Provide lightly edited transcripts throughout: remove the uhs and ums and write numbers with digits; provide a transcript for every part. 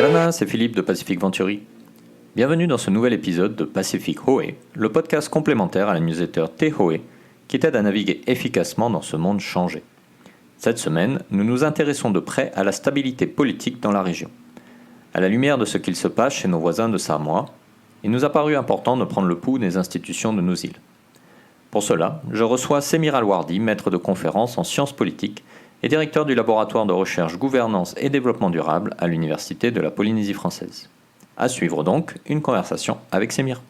Kalana, c'est Philippe de Pacific Venturi. Bienvenue dans ce nouvel épisode de Pacific Hoé, le podcast complémentaire à la newsletter T-Hoé, qui t'aide à naviguer efficacement dans ce monde changé. Cette semaine, nous nous intéressons de près à la stabilité politique dans la région. À la lumière de ce qu'il se passe chez nos voisins de Samoa, il nous a paru important de prendre le pouls des institutions de nos îles. Pour cela, je reçois Semir Alwardi, maître de conférence en sciences politiques et directeur du laboratoire de recherche gouvernance et développement durable à l'Université de la Polynésie française. À suivre donc une conversation avec Semir.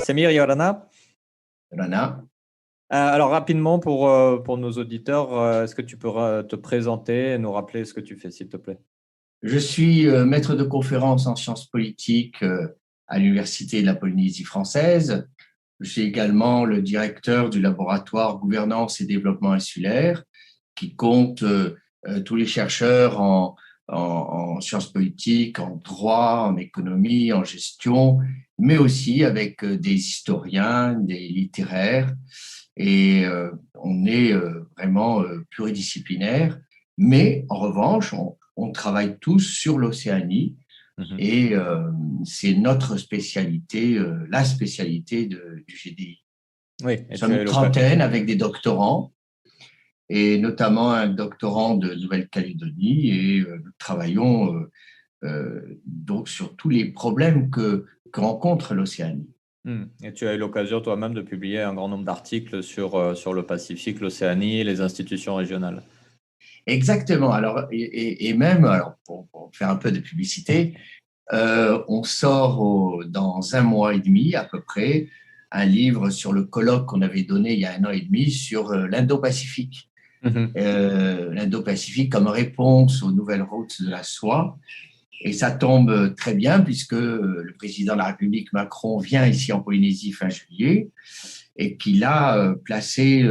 Semir Yorana. Yorana. Alors rapidement pour nos auditeurs, est-ce que tu peux te présenter et nous rappeler ce que tu fais, s'il te plaît? Je suis maître de conférence en sciences politiques à l'Université de la Polynésie française. Je suis également le directeur du laboratoire gouvernance et développement insulaire qui compte tous les chercheurs en sciences politiques, en droit, en économie, en gestion, mais aussi avec des historiens, des littéraires. Et on est vraiment pluridisciplinaire. Mais en revanche, on travaille tous sur l'Océanie. Et c'est notre spécialité, la spécialité du GDI. Oui, Nous sommes une trentaine avec des doctorants, et notamment un doctorant de Nouvelle-Calédonie, et nous travaillons donc sur tous les problèmes que rencontre l'Océanie. Et tu as eu l'occasion toi-même de publier un grand nombre d'articles sur le Pacifique, l'Océanie et les institutions régionales. Exactement. Alors, et même, alors, pour faire un peu de publicité, on sort dans 1 mois et demi à peu près un livre sur le colloque qu'on avait donné il y a 1 an et demi sur l'Indo-Pacifique. L'Indo-Pacifique comme réponse aux nouvelles routes de la soie. Et ça tombe très bien puisque le président de la République Macron vient ici en Polynésie fin juillet et qu'il a placé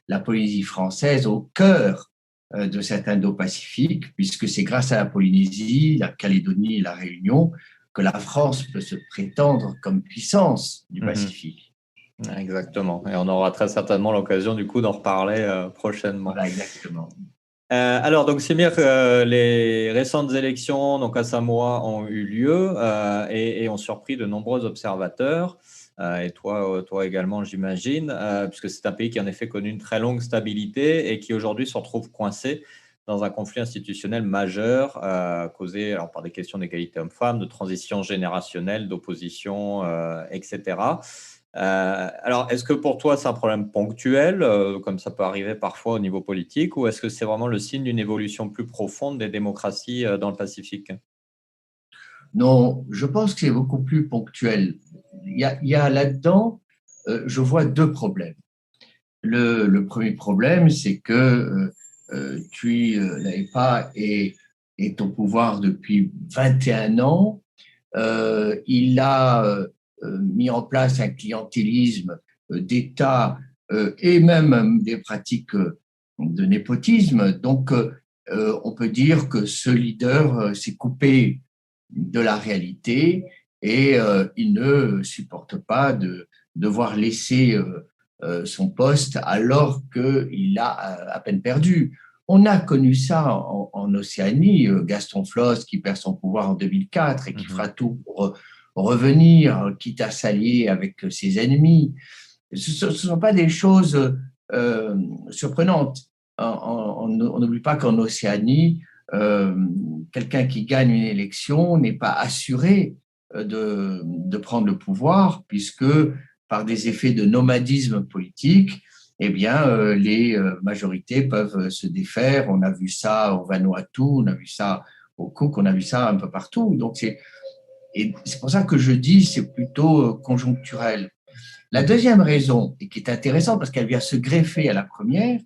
la Polynésie française au cœur de cet Indo-Pacifique, puisque c'est grâce à la Polynésie, la Calédonie et la Réunion que la France peut se prétendre comme puissance du Pacifique. Exactement. Et on aura très certainement l'occasion du coup d'en reparler prochainement. Voilà, exactement. Alors, donc, Semir, les récentes élections donc, à Samoa ont eu lieu et ont surpris de nombreux observateurs. Et toi également, j'imagine, puisque c'est un pays qui en effet connu une très longue stabilité et qui aujourd'hui se retrouve coincé dans un conflit institutionnel majeur causé alors, par des questions d'égalité homme-femme, de transition générationnelle, d'opposition, etc. Alors, est-ce que pour toi, c'est un problème ponctuel, comme ça peut arriver parfois au niveau politique, ou est-ce que c'est vraiment le signe d'une évolution plus profonde des démocraties dans le Pacifique? Non, je pense que c'est beaucoup plus ponctuel. Il y a là-dedans, je vois 2 problèmes. Le premier problème, c'est que l'AEPA est au pouvoir depuis 21 ans. Il a mis en place un clientélisme d'État et même des pratiques de népotisme. Donc, on peut dire que ce leader s'est coupé de la réalité et il ne supporte pas de devoir laisser son poste alors qu'il a à peine perdu. On a connu ça en Océanie, Gaston Flosse qui perd son pouvoir en 2004 et qui fera tout pour revenir, quitte à s'allier avec ses ennemis. Ce ne sont pas des choses surprenantes. On n'oublie pas qu'en Océanie, quelqu'un qui gagne une élection n'est pas assuré de prendre le pouvoir, puisque par des effets de nomadisme politique, eh bien, les majorités peuvent se défaire. On a vu ça au Vanuatu, on a vu ça au Cook, on a vu ça un peu partout. Donc, c'est pour ça que je dis c'est plutôt conjoncturel. La deuxième raison, et qui est intéressante parce qu'elle vient se greffer à la première,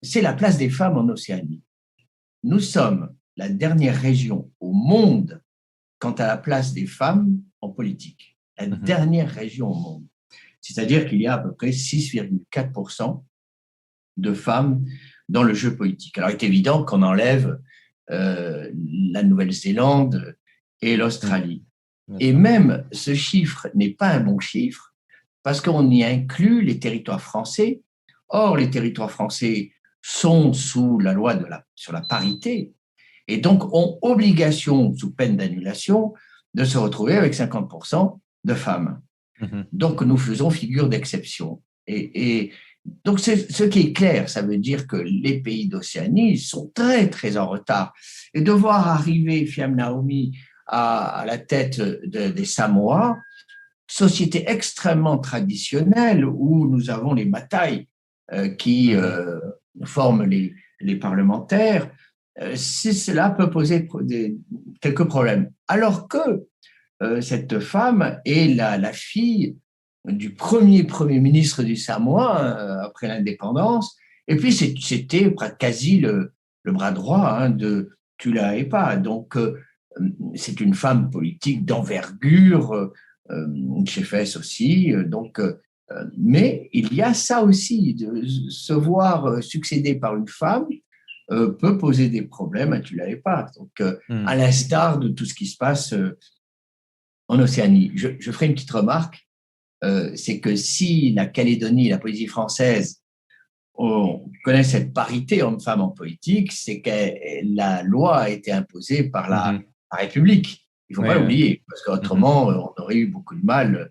c'est la place des femmes en Océanie. Nous sommes la dernière région au monde quant à la place des femmes en politique. La dernière région au monde. C'est-à-dire qu'il y a à peu près 6,4% de femmes dans le jeu politique. Alors, il est évident qu'on enlève la Nouvelle-Zélande et l'Australie. Et même ce chiffre n'est pas un bon chiffre parce qu'on y inclut les territoires français. Or, les territoires français sont sous la loi sur la parité. et donc ont obligation, sous peine d'annulation, de se retrouver avec 50% de femmes. Mhm. Donc, nous faisons figure d'exception. Et donc, ce qui est clair, ça veut dire que les pays d'Océanie sont très, très en retard. Et de voir arriver Fiam Naomi à la tête des Samoa, société extrêmement traditionnelle où nous avons les batailles qui forment les parlementaires, cela peut poser quelques problèmes. Alors que cette femme est la fille du premier ministre du Samoa après l'indépendance, et puis c'était quasi le bras droit de Tula Epa. Donc, c'est une femme politique d'envergure, une chefesse aussi. Donc, mais il y a ça aussi, de se voir succéder par une femme peut poser des problèmes à Tula Epa. Donc, à l'instar de tout ce qui se passe en Océanie. Je ferai une petite remarque, c'est que si la Calédonie et la Polynésie française on connaît cette parité homme-femme en politique, c'est que la loi a été imposée par la République. Il ne faut pas l'oublier, parce qu'autrement, on aurait eu beaucoup de mal.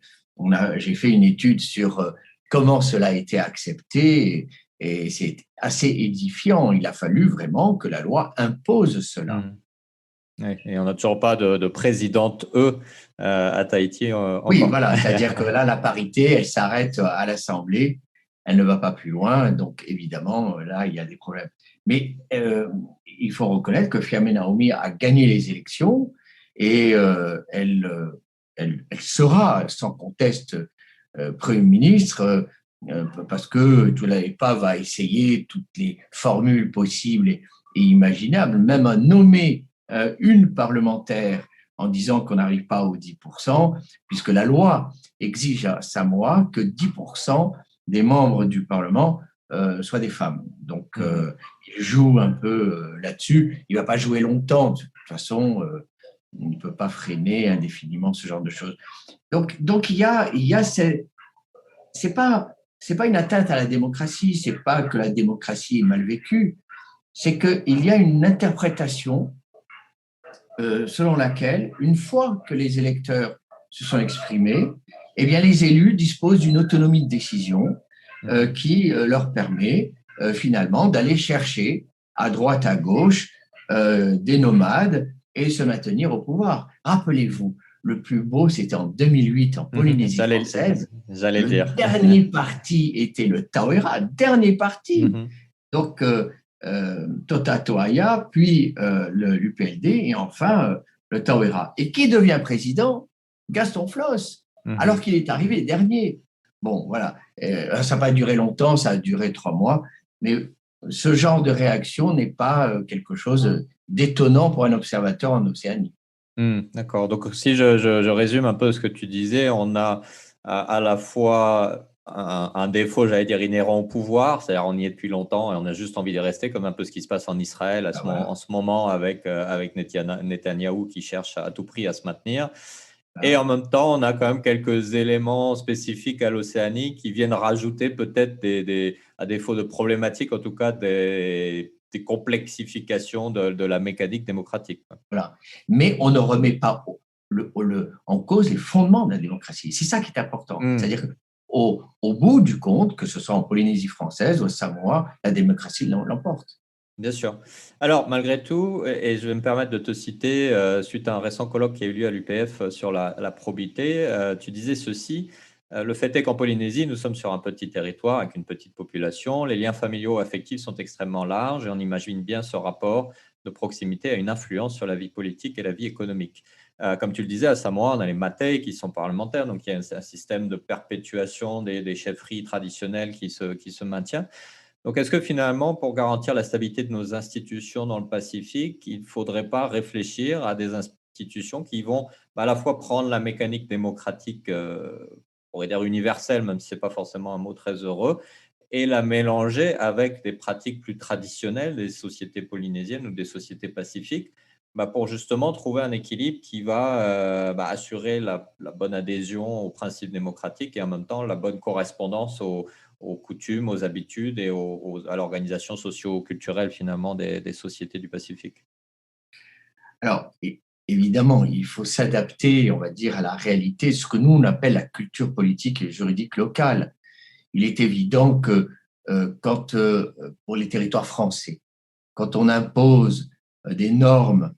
J'ai fait une étude sur comment cela a été accepté, et c'est assez édifiant. Il a fallu vraiment que la loi impose cela. Et on n'a toujours pas de présidente à Tahiti. Oui, voilà, c'est-à-dire que là, la parité, elle s'arrête à l'Assemblée, elle ne va pas plus loin, donc évidemment, là, il y a des problèmes. Mais il faut reconnaître que Fiame Naomi a gagné les élections et elle sera sans conteste Premier ministre parce que Tula Epa va essayer toutes les formules possibles et imaginables, même à nommer une parlementaire en disant qu'on n'arrive pas aux 10%, puisque la loi exige à Samoa que 10% des membres du Parlement soient des femmes. Donc, il joue un peu là-dessus. Il ne va pas jouer longtemps. De toute façon, il ne peut pas freiner indéfiniment ce genre de choses. Donc il y a c'est pas une atteinte à la démocratie, c'est pas que la démocratie est mal vécue, c'est qu'il y a une interprétation selon laquelle, une fois que les électeurs se sont exprimés, eh bien, les élus disposent d'une autonomie de décision qui leur permet finalement d'aller chercher à droite, à gauche des nomades et se maintenir au pouvoir. Rappelez-vous, le plus beau, c'était en 2008 en Polynésie française. J'allais dire. Le dernier parti était le Tauera, dernier parti. Donc, Tota Toaya, puis l'UPLD et enfin le Tauera. Et qui devient président? Gaston Floss, alors qu'il est arrivé dernier. Bon, voilà. Ça n'a pas duré longtemps, ça a duré 3 mois, mais ce genre de réaction n'est pas quelque chose d'étonnant pour un observateur en Océanie. D'accord. Donc, si je résume un peu ce que tu disais, on a à la fois un défaut, j'allais dire, inhérent au pouvoir, c'est-à-dire on y est depuis longtemps et on a juste envie d'y rester, comme un peu ce qui se passe en Israël en ce moment avec Netanyahou qui cherche à tout prix à se maintenir. Et en même temps, on a quand même quelques éléments spécifiques à l'Océanie qui viennent rajouter peut-être à défaut de problématiques, en tout cas des complexifications de la mécanique démocratique. Voilà. Mais on ne remet pas en cause les fondements de la démocratie. C'est ça qui est important. C'est-à-dire qu'au bout du compte, que ce soit en Polynésie française ou au Samoa, la démocratie l'emporte. Bien sûr. Alors, malgré tout, et je vais me permettre de te citer, suite à un récent colloque qui a eu lieu à l'UPF sur la probité, tu disais ceci: le fait est qu'en Polynésie, nous sommes sur un petit territoire avec une petite population. Les liens familiaux affectifs sont extrêmement larges et on imagine bien ce rapport de proximité à une influence sur la vie politique et la vie économique. Comme tu le disais, à Samoa, on a les Matai qui sont parlementaires, donc il y a un système de perpétuation des chefferies traditionnelles qui se maintient. Donc, est-ce que finalement, pour garantir la stabilité de nos institutions dans le Pacifique, il ne faudrait pas réfléchir à des institutions qui vont à la fois prendre la mécanique démocratique, on pourrait dire universelle, même si ce n'est pas forcément un mot très heureux, et la mélanger avec des pratiques plus traditionnelles des sociétés polynésiennes ou des sociétés pacifiques, pour justement trouver un équilibre qui va assurer la bonne adhésion aux principes démocratiques et en même temps la bonne correspondance aux coutumes, aux habitudes et à l'organisation socio-culturelle finalement des sociétés du Pacifique. Alors, évidemment, il faut s'adapter, on va dire, à la réalité, ce que nous, on appelle la culture politique et juridique locale. Il est évident que pour les territoires français, quand on impose des normes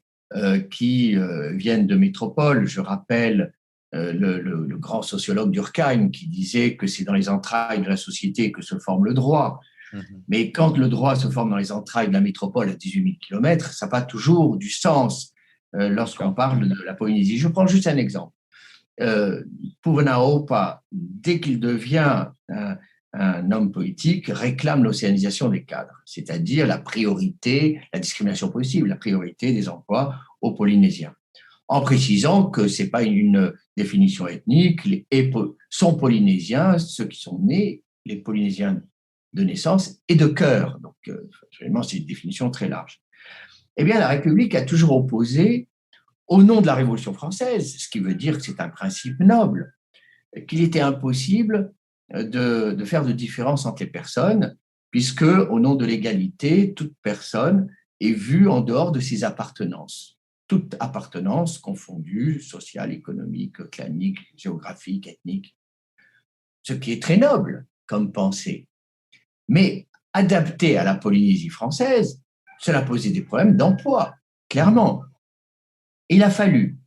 qui viennent de métropole, je rappelle le grand sociologue Durkheim qui disait que c'est dans les entrailles de la société que se forme le droit. Mhm. Mais quand le droit se forme dans les entrailles de la métropole à 18 000 km, ça n'a pas toujours du sens lorsqu'on parle de la Polynésie. Je prends juste un exemple. Puvenaupa, dès qu'il devient un homme politique, réclame l'océanisation des cadres, c'est-à-dire la priorité, la discrimination possible, la priorité des emplois aux Polynésiens, en précisant que ce n'est pas une définition ethnique, sont polynésiens, ceux qui sont nés, les Polynésiens de naissance et de cœur. Donc, actuellement, c'est une définition très large. Eh bien, la République a toujours opposé, au nom de la Révolution française, ce qui veut dire que c'est un principe noble, qu'il était impossible de faire de différence entre les personnes, puisque, au nom de l'égalité, toute personne est vue en dehors de ses appartenances. Toute appartenance confondue, sociale, économique, clanique, géographique, ethnique. Ce qui est très noble comme pensée. Mais adapté à la Polynésie française, cela posait des problèmes d'emploi, clairement. Il a fallu,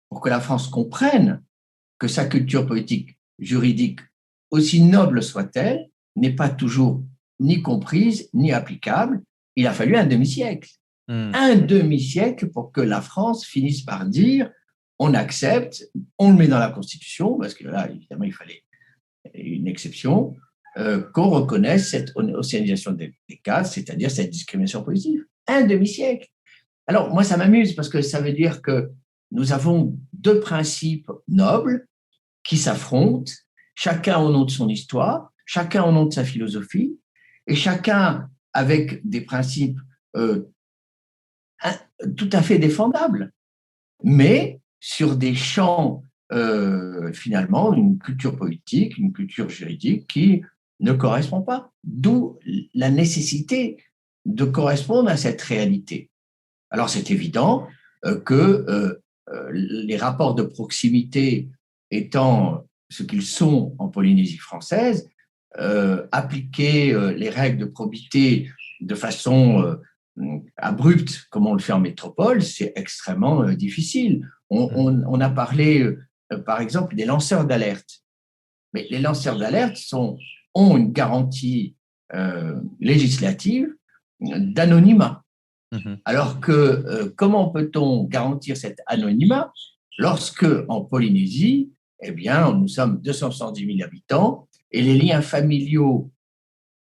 pour que la France comprenne que sa culture politique, juridique, aussi noble soit-elle, n'est pas toujours ni comprise ni applicable, il a fallu un demi-siècle. Un demi-siècle pour que la France finisse par dire on accepte, on le met dans la Constitution, parce que là, évidemment, il fallait une exception, qu'on reconnaisse cette océanisation des cas, c'est-à-dire cette discrimination positive. Un demi-siècle. Alors, moi, ça m'amuse parce que ça veut dire que nous avons deux principes nobles qui s'affrontent, chacun au nom de son histoire, chacun au nom de sa philosophie, et chacun avec des principes tout à fait défendables, mais sur des champs, finalement, une culture politique, une culture juridique qui ne correspond pas. D'où la nécessité de correspondre à cette réalité. Alors, c'est évident que les rapports de proximité étant ce qu'ils sont en Polynésie française, appliquer les règles de probité de façon abrupte, comme on le fait en métropole, c'est extrêmement difficile. On a parlé, par exemple, des lanceurs d'alerte. Mais les lanceurs d'alerte ont une garantie législative d'anonymat. Alors que comment peut-on garantir cet anonymat lorsque en Polynésie, eh bien, nous sommes 270 000 habitants et les liens familiaux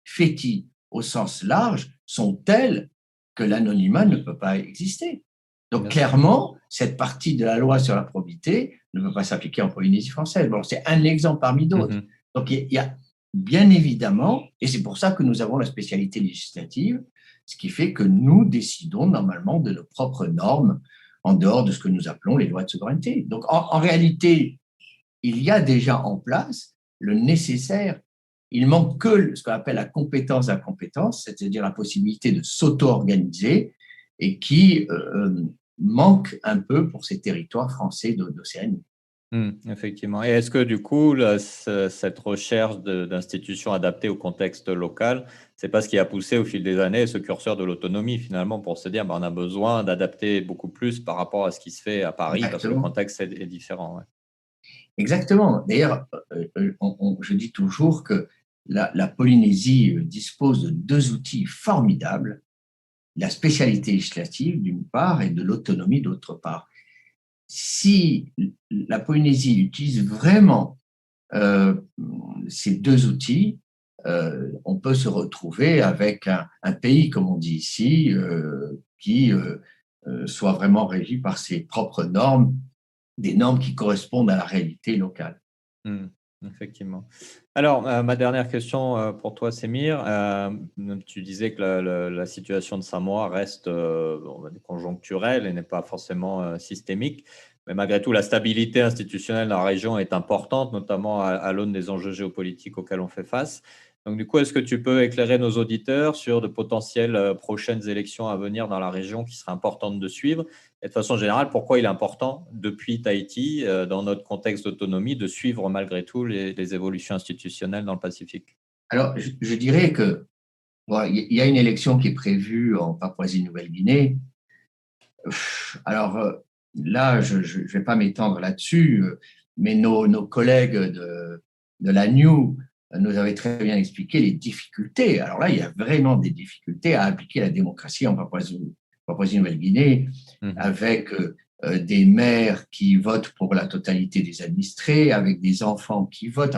fétis au sens large sont tels que l'anonymat ne peut pas exister. Donc clairement, cette partie de la loi sur la probité ne peut pas s'appliquer en Polynésie française. Bon, c'est un exemple parmi d'autres. Donc il y a bien évidemment, et c'est pour ça que nous avons la spécialité législative, ce qui fait que nous décidons normalement de nos propres normes en dehors de ce que nous appelons les lois de souveraineté. Donc en réalité, il y a déjà en place le nécessaire. Il manque que ce qu'on appelle la compétence d'incompétence, c'est-à-dire la possibilité de s'auto-organiser et qui manque un peu pour ces territoires français d'Océanie. Effectivement. Et est-ce que du coup, cette recherche d'institutions adaptées au contexte local, c'est pas ce qui a poussé au fil des années ce curseur de l'autonomie finalement pour se dire on a besoin d'adapter beaucoup plus par rapport à ce qui se fait à Paris parce que le contexte est différent. Ouais. Exactement. D'ailleurs, je dis toujours que la Polynésie dispose de deux outils formidables, la spécialité législative d'une part et de l'autonomie d'autre part. Si la Polynésie utilise vraiment ces deux outils, on peut se retrouver avec un pays, comme on dit ici, qui soit vraiment régi par ses propres normes, des normes qui correspondent à la réalité locale. Effectivement. Alors, ma dernière question pour toi, Sémir. Tu disais que la situation de Samoa reste on va dire conjoncturelle et n'est pas forcément systémique. Mais malgré tout, la stabilité institutionnelle dans la région est importante, notamment à l'aune des enjeux géopolitiques auxquels on fait face. Donc, du coup, est-ce que tu peux éclairer nos auditeurs sur de potentielles prochaines élections à venir dans la région qui seraient importantes de suivre? Et de façon générale, pourquoi il est important, depuis Tahiti, dans notre contexte d'autonomie, de suivre malgré tout les évolutions institutionnelles dans le Pacifique? Alors, je dirais que bon, il y a une élection qui est prévue en Papouasie-Nouvelle-Guinée. Alors là, je ne vais pas m'étendre là-dessus, mais nos collègues de la New nous avaient très bien expliqué les difficultés. Alors là, il y a vraiment des difficultés à appliquer la démocratie en Papouasie-Nouvelle-Guinée, avec des maires qui votent pour la totalité des administrés, avec des enfants qui votent.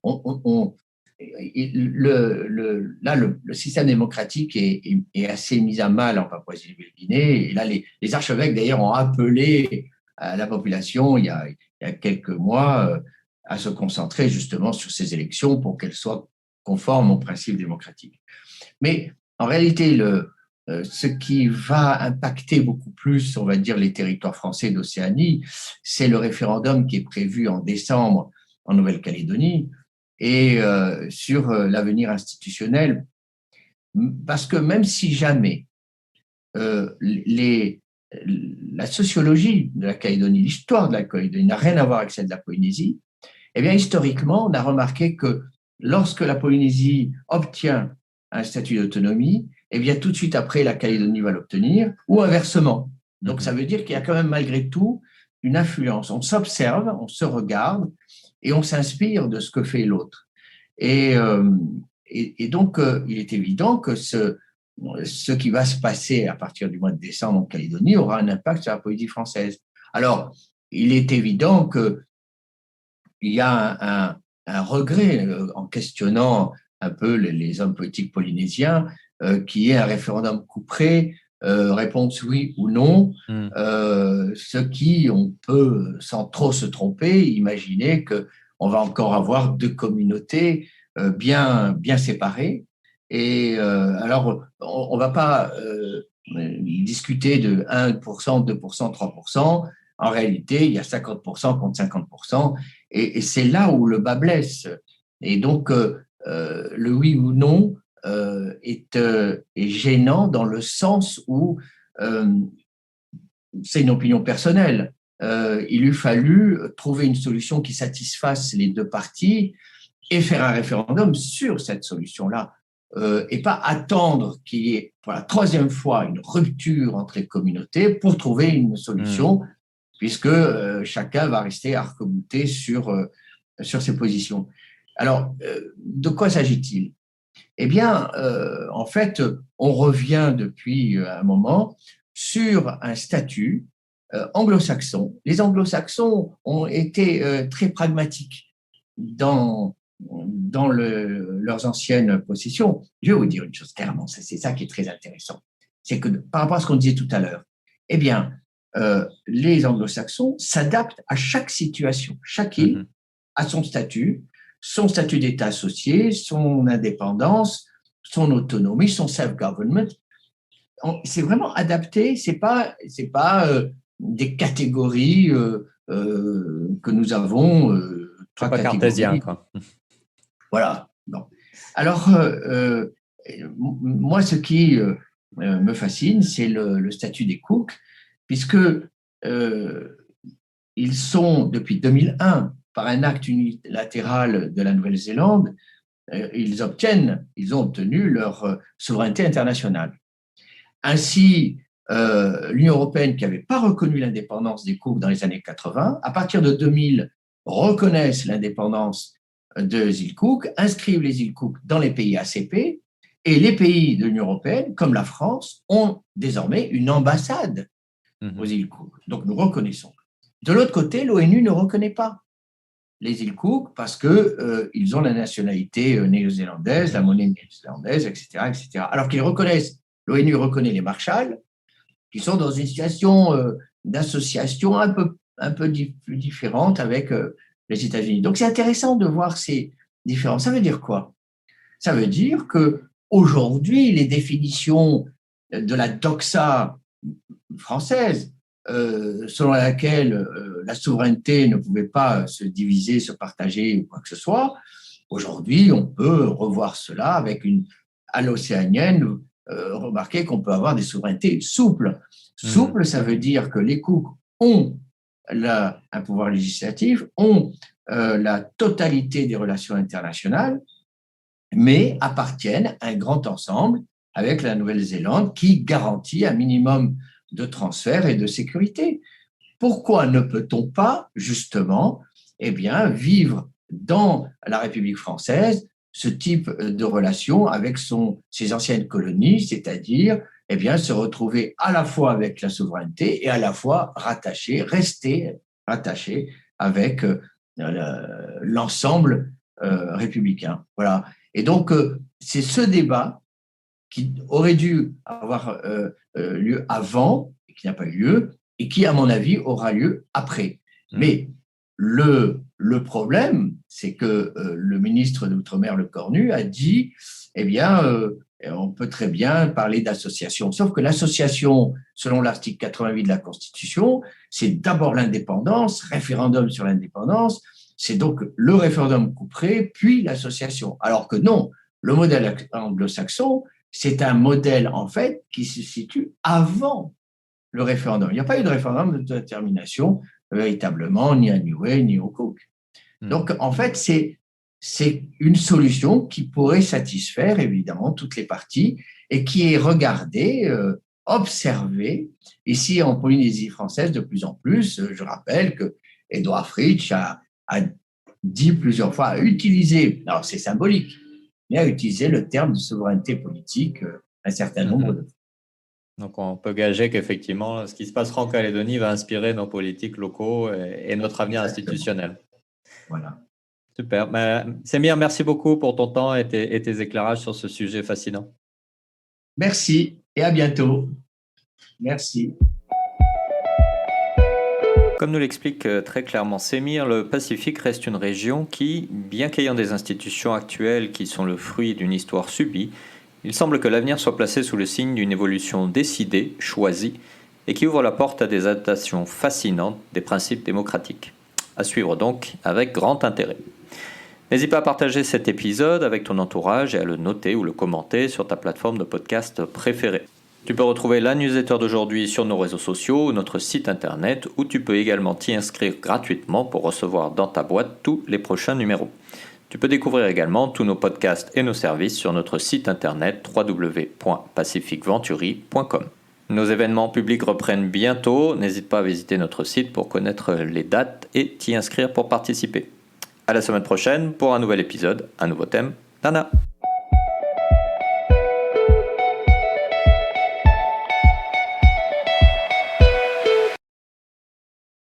On, le système démocratique est assez mis à mal en Papouasie-Nouvelle-Guinée. Et là, les archevêques, d'ailleurs, ont appelé à la population, il y a quelques mois, à se concentrer justement sur ces élections pour qu'elles soient conformes aux principes démocratiques. Mais en réalité, ce qui va impacter beaucoup plus, on va dire, les territoires français d'Océanie, c'est le référendum qui est prévu en décembre en Nouvelle-Calédonie, et sur l'avenir institutionnel, parce que même si jamais la sociologie de la Calédonie, l'histoire de la Calédonie n'a rien à voir avec celle de la Polynésie, eh bien historiquement, on a remarqué que lorsque la Polynésie obtient un statut d'autonomie, eh bien tout de suite après, la Calédonie va l'obtenir, ou inversement. Donc ça veut dire qu'il y a quand même malgré tout une influence. On s'observe, on se regarde, et on s'inspire de ce que fait l'autre. Et donc, il est évident que ce qui va se passer à partir du mois de décembre en Calédonie aura un impact sur la politique française. Alors, il est évident qu'il y a un regret en questionnant un peu les hommes politiques polynésiens, qui est un référendum couperé, réponse oui ou non, ce qui, on peut, sans trop se tromper, imaginer qu'on va encore avoir deux communautés bien séparées. Et alors, on ne va pas discuter de 1%, 2%, 3%. En réalité, il y a 50% contre 50%. Et c'est là où le bas blesse. Et donc, le oui ou non est gênant dans le sens où c'est une opinion personnelle. Il eût fallu trouver une solution qui satisfasse les deux parties et faire un référendum sur cette solution-là, et pas attendre qu'il y ait pour la troisième fois une rupture entre les communautés pour trouver une solution, puisque chacun va rester arc-bouté sur ses positions. Alors, de quoi s'agit-il? Eh bien, en fait, on revient depuis un moment sur un statut anglo-saxon. Les anglo-saxons ont été très pragmatiques dans leurs anciennes possessions. Je vais vous dire une chose clairement, c'est ça qui est très intéressant. C'est que par rapport à ce qu'on disait tout à l'heure, eh bien, les anglo-saxons s'adaptent à chaque situation. Chaque île a son statut d'État associé, son indépendance, son autonomie, son self-government. C'est vraiment adapté, c'est pas des catégories que nous avons, trois pas cartésien, quoi. Voilà. Bon. Alors, moi, ce qui me fascine, c'est le statut des Cook, puisque ils sont, depuis 2001, par un acte unilatéral de la Nouvelle-Zélande, ils ont obtenu leur souveraineté internationale. Ainsi, l'Union européenne, qui n'avait pas reconnu l'indépendance des Cook dans les années 80, à partir de 2000, reconnaissent l'indépendance des îles Cook, inscrivent les îles Cook dans les pays ACP, et les pays de l'Union européenne, comme la France, ont désormais une ambassade aux îles Cook. Donc, nous reconnaissons. De l'autre côté, l'ONU ne reconnaît pas les îles Cook parce qu'ils ont la nationalité néo-zélandaise, la monnaie néo-zélandaise, etc., etc. Alors qu'ils reconnaissent, l'ONU reconnaît les Marshall, qui sont dans une situation d'association un peu différente avec les États-Unis. Donc, c'est intéressant de voir ces différences. Ça veut dire quoi? Ça veut dire qu'aujourd'hui, les définitions de la doxa française, selon laquelle la souveraineté ne pouvait pas se diviser, se partager ou quoi que ce soit, Aujourd'hui, on peut revoir cela avec à l'océanienne, remarquer qu'on peut avoir des souverainetés souples. Souple, ça veut dire que les Cook ont un pouvoir législatif, ont la totalité des relations internationales, mais appartiennent à un grand ensemble avec la Nouvelle-Zélande qui garantit un minimum de transfert et de sécurité. Pourquoi ne peut-on pas, justement, vivre dans la République française ce type de relation avec ses anciennes colonies, c'est-à-dire se retrouver à la fois avec la souveraineté et à la fois rester rattaché avec l'ensemble républicain. Voilà. Et donc, c'est ce débat qui aurait dû avoir lieu avant, et qui n'a pas eu lieu, et qui, à mon avis, aura lieu après. Mais le problème, c'est que le ministre d'Outre-mer, Le Cornu, a dit, on peut très bien parler d'association. Sauf que l'association, selon l'article 88 de la Constitution, c'est d'abord l'indépendance, référendum sur l'indépendance, c'est donc le référendum couperé, puis l'association. Alors que non, le modèle anglo-saxon, c'est un modèle, en fait, qui se situe avant le référendum. Il n'y a pas eu de référendum d'autodétermination véritablement, ni à Niue, ni au Cook. Donc, en fait, c'est une solution qui pourrait satisfaire, évidemment, toutes les parties et qui est regardée, observée. Ici, en Polynésie française, de plus en plus, je rappelle que Edouard Fritsch a dit plusieurs fois, a utilisé, alors c'est symbolique, mais a utilisé le terme de souveraineté politique un certain nombre de fois. Donc, on peut gager qu'effectivement, ce qui se passera en Calédonie va inspirer nos politiques locaux et notre avenir institutionnel. Voilà. Super. Semir, merci beaucoup pour ton temps et tes éclairages sur ce sujet fascinant. Merci et à bientôt. Merci. Comme nous l'explique très clairement Semir, le Pacifique reste une région qui, bien qu'ayant des institutions actuelles qui sont le fruit d'une histoire subie, il semble que l'avenir soit placé sous le signe d'une évolution décidée, choisie, et qui ouvre la porte à des adaptations fascinantes des principes démocratiques. À suivre donc avec grand intérêt. N'hésite pas à partager cet épisode avec ton entourage et à le noter ou le commenter sur ta plateforme de podcast préférée. Tu peux retrouver la newsletter d'aujourd'hui sur nos réseaux sociaux ou notre site internet où tu peux également t'y inscrire gratuitement pour recevoir dans ta boîte tous les prochains numéros. Tu peux découvrir également tous nos podcasts et nos services sur notre site internet www.pacificventuri.com. Nos événements publics reprennent bientôt, n'hésite pas à visiter notre site pour connaître les dates et t'y inscrire pour participer. À la semaine prochaine pour un nouvel épisode, un nouveau thème. Nana!